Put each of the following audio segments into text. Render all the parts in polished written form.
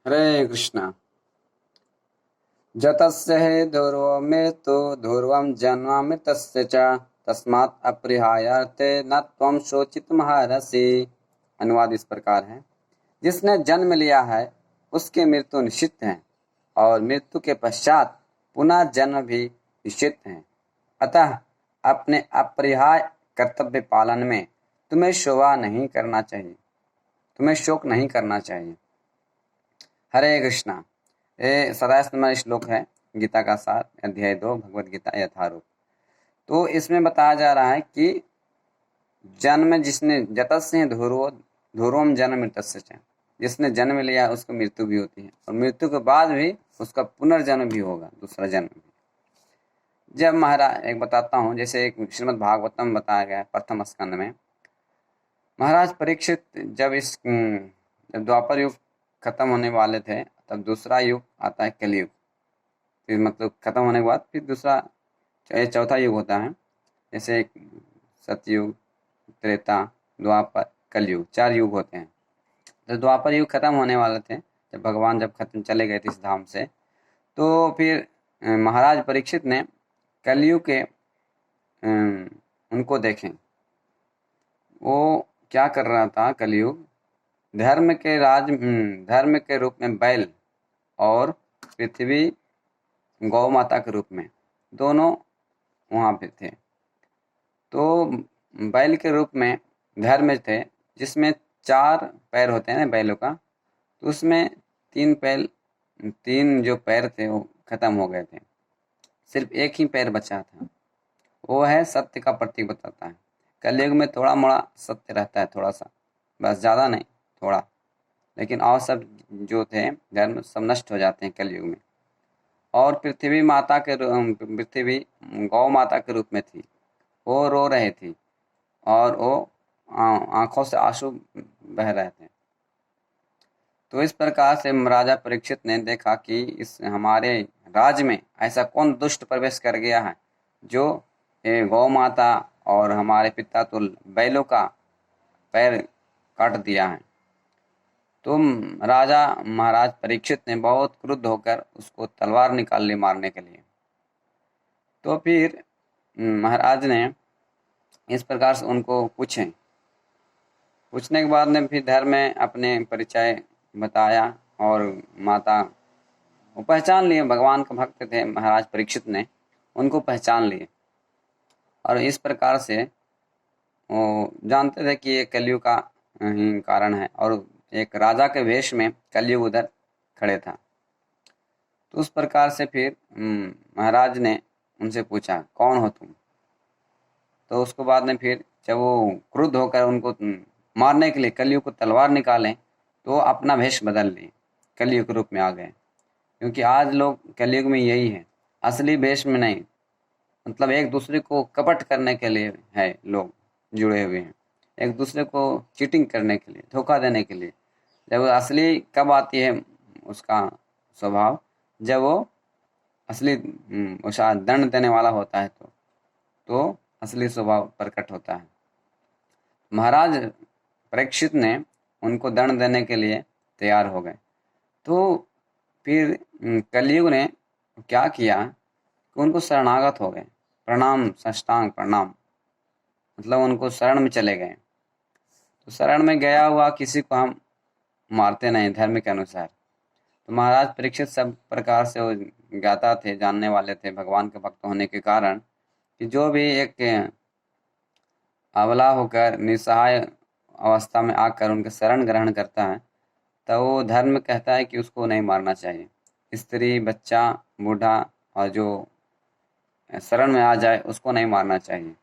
हरे कृष्णा। जतस्य हि ध्रुवमृत्यु ध्रुवं जन्मामृतस्य च तस्मात् अपरिहार्यते न त्वं शोचितुमर्हसि। अनुवाद इस प्रकार है, जिसने जन्म लिया है उसकी मृत्यु निश्चित है और मृत्यु के पश्चात पुनः जन्म भी निश्चित है। अतः अपने अपरिहार्य कर्तव्य पालन में तुम्हें शोक नहीं करना चाहिए। हरे कृष्णा। ये 27 नंबर श्लोक है गीता का सार, अध्याय 2, भगवद गीता यथारूप। तो इसमें बताया जा रहा है कि जन्म जिसने जतस्य ध्रुवम जन्म मृतस्य च, जिसने जन्म लिया उसको मृत्यु भी होती है और मृत्यु के बाद भी उसका पुनर्जन्म भी होगा, दूसरा जन्म भी। जब महाराज एक बताता हूँ, जैसे एक श्रीमद् भागवतम बताया गया है प्रथम स्कंद में, महाराज परीक्षित जब द्वापर युग खत्म होने वाले थे तब दूसरा युग आता है कलयुग। फिर मतलब खत्म होने के बाद फिर दूसरा चौथा युग होता है, जैसे सतयुग, त्रेता, द्वापर, कलयुग, 4 युग होते हैं। तो द्वापर युग खत्म होने वाले थे जब भगवान खत्म चले गए थे इस धाम से, तो फिर महाराज परीक्षित ने कलयुग के उनको देखें, वो क्या कर रहा था। कलयुग धर्म के रूप में बैल और पृथ्वी गौ माता के रूप में दोनों वहाँ पे थे। तो बैल के रूप में धर्म थे, जिसमें 4 पैर होते हैं ना बैलों का, तो उसमें 3 जो पैर थे वो खत्म हो गए थे, सिर्फ एक ही पैर बचा था। वो है सत्य का प्रतीक बताता है। कलयुग में थोड़ा मोड़ा सत्य रहता है, थोड़ा सा, बस ज़्यादा नहीं, थोड़ा। लेकिन और सब जो थे धर्म सब नष्ट हो जाते हैं कलयुग में। और पृथ्वी गौ माता के रूप में थी, वो रो रहे थी और वो आंखों से आंसू बह रहे थे। तो इस प्रकार से राजा परीक्षित ने देखा कि इस हमारे राज्य में ऐसा कौन दुष्ट प्रवेश कर गया है जो गौ माता और हमारे पिता तुल बैलों का पैर काट दिया है। तो राजा महाराज परीक्षित ने बहुत क्रुद्ध होकर उसको तलवार निकाल ली मारने के लिए। तो फिर महाराज ने इस प्रकार से उनको पूछने के बाद ने फिर धर्म में अपने परिचय बताया और माता वो पहचान लिए, भगवान के भक्त थे महाराज परीक्षित ने, उनको पहचान लिए। और इस प्रकार से वो जानते थे कि ये कलयुग का ही कारण है और एक राजा के वेश में कलयुग उधर खड़े था। तो उस प्रकार से फिर महाराज ने उनसे पूछा, कौन हो तुम? तो उसके बाद में फिर जब वो क्रुद्ध होकर उनको मारने के लिए कलयुग को तलवार निकालें, तो अपना वेश बदल लिए, कलयुग रूप में आ गए। क्योंकि आज लोग कलयुग में यही है, असली वेश में नहीं, मतलब एक दूसरे को कपट करने के लिए है लोग जुड़े हुए हैं, एक दूसरे को चीटिंग करने के लिए, धोखा देने के लिए। जब असली कब आती है उसका स्वभाव, जब वो असली उसका दंड देने वाला होता है, तो असली स्वभाव प्रकट होता है। महाराज परीक्षित ने उनको दंड देने के लिए तैयार हो गए। तो फिर कलयुग ने क्या किया कि उनको शरणागत हो गए, प्रणाम, साष्टांग प्रणाम, मतलब उनको शरण में चले गए। तो शरण में गया हुआ किसी को हम मारते नहीं धर्म के अनुसार। तो महाराज परीक्षित सब प्रकार से वो ज्ञाता थे, जानने वाले थे भगवान के भक्त होने के कारण, कि जो भी एक अबला होकर निसहाय अवस्था में आकर उनके शरण ग्रहण करता है, तो वो धर्म कहता है कि उसको नहीं मारना चाहिए। स्त्री, बच्चा, बूढ़ा और जो शरण में आ जाए उसको नहीं मारना चाहिए।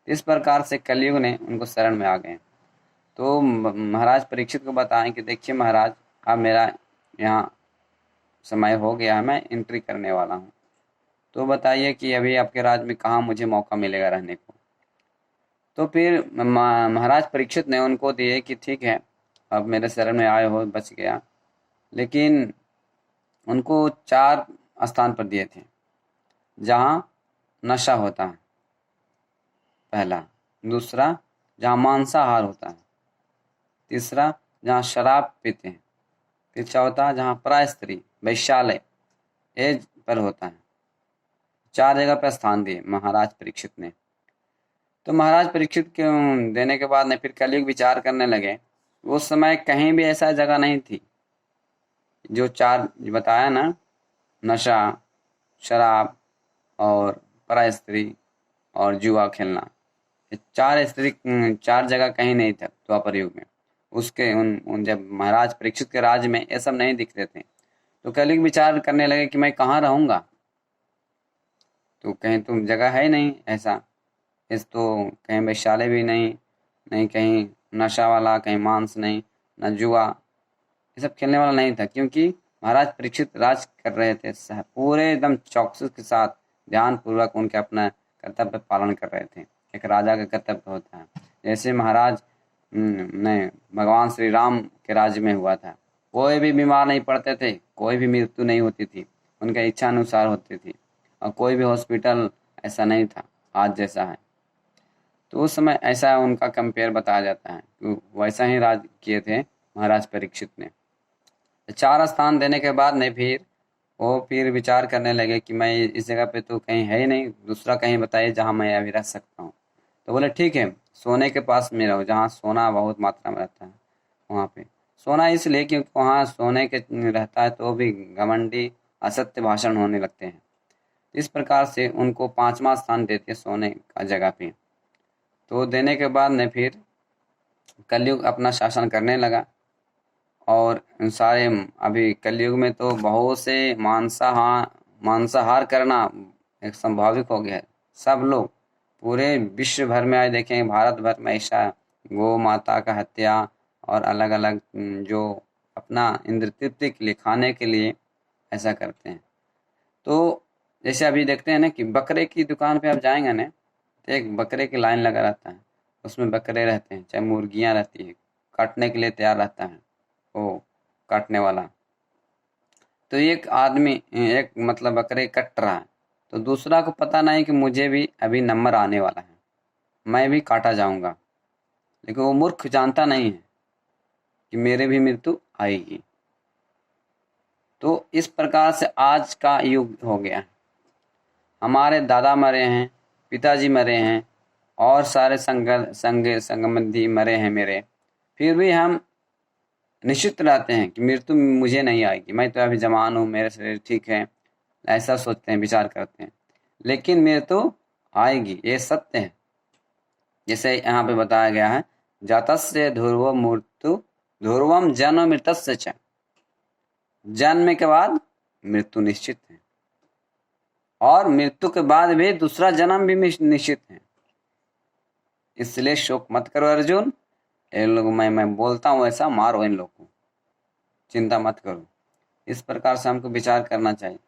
इस प्रकार से कलयुग ने उनको शरण में आ गए। तो महाराज परीक्षित को बताएं कि देखिए महाराज, अब मेरा यहाँ समय हो गया है, मैं एंट्री करने वाला हूँ, तो बताइए कि अभी आपके राज्य में कहाँ मुझे मौका मिलेगा रहने को। तो फिर महाराज परीक्षित ने उनको दिए कि ठीक है, अब मेरे शरण में आए हो, बच गया। लेकिन उनको 4 स्थान पर दिए थे जहाँ नशा होता है, पहला। दूसरा, जहाँ मांसाहार होता है। तीसरा, जहाँ शराब पीते हैं। फिर चौथा जहाँ परा स्त्री वैश्यालय एज पर होता है। 4 जगह पर स्थान दिए महाराज परीक्षित ने। तो महाराज परीक्षित के देने के बाद ने फिर कलयुग विचार करने लगे। उस समय कहीं भी ऐसा जगह नहीं थी। जो 4 बताया ना, नशा, शराब और परा स्त्री और जुआ खेलना, 4 जगह कहीं नहीं था द्वापर युग में। उसके उन जब महाराज परीक्षित के राज्य में ये सब नहीं दिखते थे, तो कलयुग विचार करने लगे कि मैं कहाँ रहूँगा, तो कहीं तो जगह है ही नहीं ऐसा। इस तो कहीं वैश्यालय भी नहीं, नहीं कहीं नशा वाला, कहीं मांस नहीं, न जुआ, ये सब खेलने वाला नहीं था। क्योंकि महाराज परीक्षित राज कर रहे थे, पूरे एकदम चौकसी के साथ ध्यान पूर्वक उनके अपना कर्तव्य पालन कर रहे थे। एक राजा का कर्तव्य होता है। जैसे महाराज ने भगवान श्री राम के राज्य में हुआ था, कोई भी बीमार नहीं पड़ते थे, कोई भी मृत्यु नहीं होती थी, उनके इच्छा अनुसार होती थी, और कोई भी हॉस्पिटल ऐसा नहीं था आज जैसा है। तो उस समय ऐसा उनका कंपेयर बताया जाता है कि वैसा ही राज किए थे महाराज परीक्षित ने। 4 स्थान देने के बाद ने फिर विचार करने लगे कि मैं इस जगह पे तो कहीं है ही नहीं, दूसरा कहीं बताइए जहाँ मैं अभी रह सकता हूँ। तो बोले ठीक है, सोने के पास में रहो, जहाँ सोना बहुत मात्रा में रहता है वहाँ पे। सोना इसलिए क्योंकि वहाँ सोने के रहता है तो भी घमंडी असत्य भाषण होने लगते हैं। इस प्रकार से उनको 5वां स्थान देते सोने का जगह पे। तो देने के बाद ने फिर कलयुग अपना शासन करने लगा। और सारे अभी कलयुग में तो बहुत से मांसाहार करना एक स्वाभाविक हो गया है। सब लोग पूरे विश्व भर में आज देखें, भारत भर में ऐसा गौ माता का हत्या और अलग अलग जो अपना इंद्र तृप्ति के लिए, खाने के लिए ऐसा करते हैं। तो जैसे अभी देखते हैं ना कि बकरे की दुकान पे आप जाएंगे ना, तो एक बकरे की लाइन लगा रहता है, उसमें बकरे रहते हैं, चाहे मुर्गियां रहती है, काटने के लिए तैयार रहता है वो काटने वाला। तो एक आदमी एक मतलब बकरे कट रहा है, तो दूसरा को पता नहीं कि मुझे भी अभी नंबर आने वाला है, मैं भी काटा जाऊंगा, लेकिन वो मूर्ख जानता नहीं है कि मेरे भी मृत्यु आएगी। तो इस प्रकार से आज का युग हो गया है। हमारे दादा मरे हैं, पिताजी मरे हैं, और सारे संबंधी मरे हैं मेरे, फिर भी हम निश्चित रहते हैं कि मृत्यु मुझे नहीं आएगी, मैं तो अभी जवान हूँ, मेरे शरीर ठीक है, ऐसा सोचते हैं, विचार करते हैं। लेकिन मृत्यु आएगी, ये सत्य है। जैसे यहाँ पे बताया गया है, जातस्य ध्रुव मृत्यु ध्रुवम जन्म मृतस्य च, जन्म के बाद मृत्यु निश्चित है, और मृत्यु के बाद भी दूसरा जन्म भी निश्चित है। इसलिए शोक मत करो अर्जुन, इन लोग मैं बोलता हूँ ऐसा, मारो इन लोग को, चिंता मत करो। इस प्रकार से हमको विचार करना चाहिए।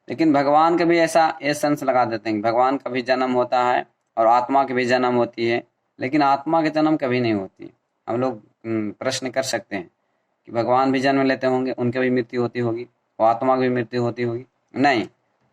लेकिन भगवान का भी ऐसा ये सेंस लगा देते हैं, भगवान का भी जन्म होता है और आत्मा की भी जन्म होती है, लेकिन आत्मा की जन्म कभी नहीं होती। हम लोग प्रश्न कर सकते हैं कि भगवान भी जन्म लेते होंगे, उनकी भी मृत्यु होती होगी, और आत्मा की भी मृत्यु होती होगी? नहीं,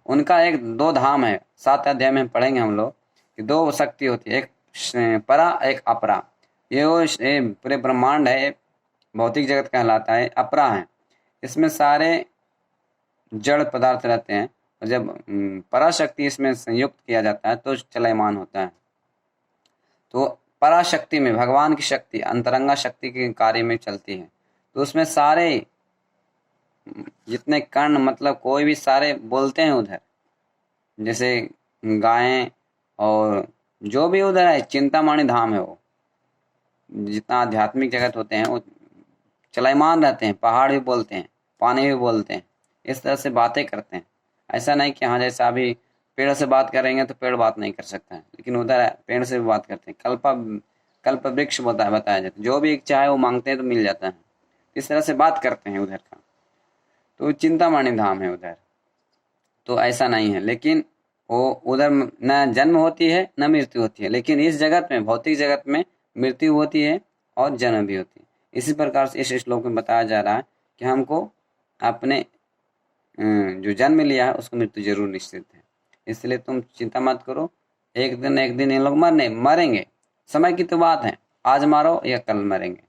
उनका एक 2 धाम है। 7 अध्याय में पढ़ेंगे हम लोग कि 2 शक्ति होती है, एक परा एक अपरा। ये वो पूरे ब्रह्मांड है, भौतिक जगत कहलाता है, अपरा है, इसमें सारे जड़ पदार्थ रहते हैं, और जब पराशक्ति इसमें संयुक्त किया जाता है तो चलयमान होता है। तो पराशक्ति में भगवान की शक्ति अंतरंगा शक्ति के कार्य में चलती है, तो उसमें सारे जितने कर्ण मतलब कोई भी सारे बोलते हैं उधर, जैसे गायें और जो भी उधर है, चिंतामणि धाम है वो, जितना आध्यात्मिक जगत होते हैं वो चलायमान रहते हैं, पहाड़ भी बोलते हैं, पानी भी बोलते हैं, इस तरह से बातें करते हैं। ऐसा नहीं कि हाँ जैसा अभी पेड़ से बात करेंगे तो पेड़ बात नहीं कर सकता है, लेकिन उधर पेड़ से भी बात करते हैं। कल्प वृक्ष बताया जाता है, जो भी इच्छा है वो मांगते हैं तो मिल जाता है, इस तरह से बात करते हैं उधर का। तो चिंतामणि धाम है उधर, तो ऐसा नहीं है। लेकिन वो उधर न जन्म होती है न मृत्यु होती है, लेकिन इस जगत में, भौतिक जगत में मृत्यु होती है और जन्म भी होती है। इसी प्रकार से इस श्लोक में बताया जा रहा है कि हमको अपने जो जन्म लिया है उसको मृत्यु जरूर निश्चित है। इसलिए तुम चिंता मत करो, एक दिन ये लोग मरेंगे, समय की तो बात है, आज मारो या कल मरेंगे।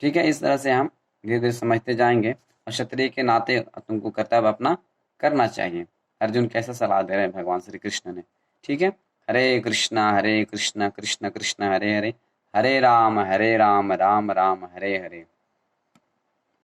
ठीक है, इस तरह से हम धीरे धीरे समझते जाएंगे और क्षत्रिय के नाते तुमको कर्तव्य अपना करना चाहिए। अर्जुन कैसे सलाह दे रहे हैं भगवान श्री कृष्ण ने। ठीक है, हरे कृष्ण कृष्ण कृष्ण हरे हरे, हरे राम राम राम हरे हरे।